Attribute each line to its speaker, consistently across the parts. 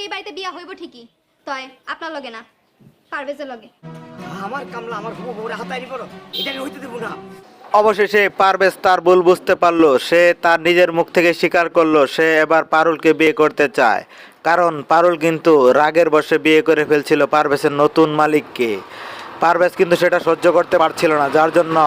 Speaker 1: এই বাড়িতে বিয়া হইব ঠিকই, তয় আপনার লগে না, পারভেজের লগে।
Speaker 2: আমার কামলা আমার হবু বউরে হাতাইনি করো, এটা আমি হইতে দেবো না।
Speaker 3: অবশেষে পারভেজ তার ভুল বুঝতে পারলো। সে তার নিজের মুখ থেকে স্বীকার করলো সে এবার পারুলকে বিয়ে করতে চায়। কারণ পারুল কিন্তু রাগের বশে বিয়ে করে ফেলছিল পারভেজের নতুন মালিককে। পারভেজ কিন্তু সেটা সহ্য করতে পারছিল না, যার জন্য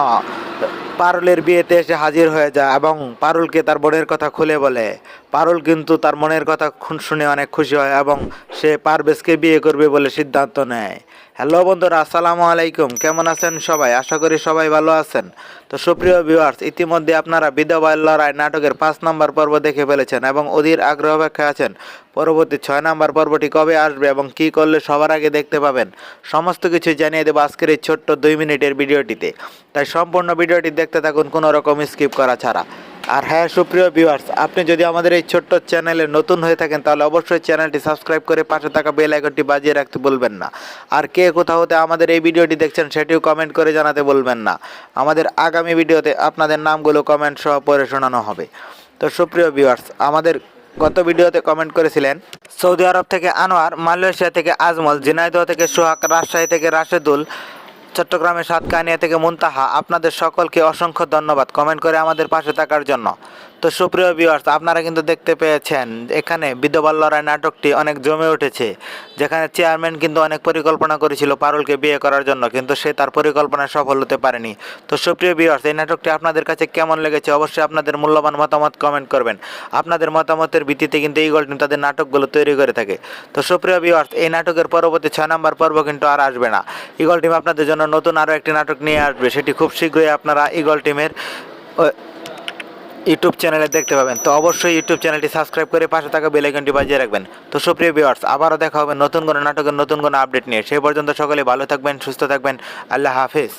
Speaker 3: পারুলের বিয়েতে এসে হাজির হয়ে যায় এবং পারুলকে তার বোনের কথা খুলে বলে। পারুল কিন্তু তার মনের কথা শুনে অনেক খুশি হয় এবং সে পারভেজকে বিয়ে করবে বলে সিদ্ধান্ত নেয়। হ্যালো বন্ধুরা, আসসালামু আলাইকুম। কেমন আছেন সবাই? আশা করি সবাই ভালো আছেন। তো সুপ্রিয় ভিউয়ার্স, ইতিমধ্যে আপনারা বিধবার লড়াই নাটকের 5 নম্বর পর্ব দেখে ফেলেছেন এবং অধীর আগ্রহ অপেক্ষায় আছেন পরবর্তী 6 নম্বর পর্বটি কবে আসবে এবং কি করলে সবার আগে দেখতে পাবেন। সমস্ত কিছু জানিয়ে দেবো আজকের এই ছোট্ট 2 মিনিটের ভিডিওটিতে। তাই সম্পূর্ণ ভিডিওটি দেখতে থাকুন কোনো রকম স্কিপ করা ছাড়া। আর হ্যাঁ সুপ্রিয় ভিউয়ার্স, আপনি যদি আমাদের এই ছোট্ট চ্যানেলে নতুন হয়ে থাকেন তাহলে অবশ্যই চ্যানেলটি সাবস্ক্রাইব করে পাশে থাকা বেল আইকনটি বাজিয়ে রাখতে বলবেন না। আর কে কোথাও হতে আমাদের এই ভিডিওটি দেখছেন সেটিও কমেন্ট করে জানাতে বলবেন না। আমাদের আগামী ভিডিওতে আপনাদের নামগুলো কমেন্ট সহ পড়ে শোনানো হবে। তো সুপ্রিয় ভিউয়ার্স, আমাদের গত ভিডিওতে কমেন্ট করেছিলেন সৌদি আরব থেকে আনোয়ার, মালয়েশিয়া থেকে আজমল, ঝিনাইদহ থেকে সোহাগ, রাজশাহী থেকে রাশেদুল, চট্টগ্রামের সাতকানিয়া থেকে মুনতাহা। আপনাদের সকলকে অসংখ্য ধন্যবাদ কমেন্ট করে আমাদের পাশে থাকার জন্য। তো সুপ্রিয় ভিউয়ার্স, আপনারা কিন্তু দেখতে পেয়েছেন এখানে বিধবার লড়াই নাটকটি অনেক জমে উঠেছে, যেখানে চেয়ারম্যান কিন্তু অনেক পরিকল্পনা করেছিল পারুলকে বিয়ে করার জন্য, কিন্তু সে তার পরিকল্পনায় সফল হতে পারেনি। তো সুপ্রিয় ভিউয়ার্স, এই নাটকটি আপনাদের কাছে কেমন লেগেছে অবশ্যই আপনাদের মূল্যবান মতামত কমেন্ট করবেন। আপনাদের মতামতের ভিত্তিতে কিন্তু এই গল্প তাদের নাটকগুলো তৈরি করে থাকে। তো সুপ্রিয় ভিউয়ার্স, এই নাটকের পরবর্তী 6 নম্বর পর্ব কিন্তু আর আসবে না। ইগল টিম আপনাদের জন্য নতুন আরও একটি নাটক নিয়ে আসবে, সেটি খুব শীঘ্রই আপনারা ইগল টিমের ইউটিউব চ্যানেলে দেখতে পাবেন। তো অবশ্যই ইউটিউব চ্যানেলটি সাবস্ক্রাইব করে পাশে থাকা বেল আইকনটি বাজিয়ে রাখবেন। তো সুপ্রিয় ভিউয়ার্স, আবারও দেখা হবে নতুন কোনো নাটকের নতুন কোনো আপডেট নিয়ে। সেই পর্যন্ত সকলে ভালো থাকবেন, সুস্থ থাকবেন। আল্লাহ হাফেজ।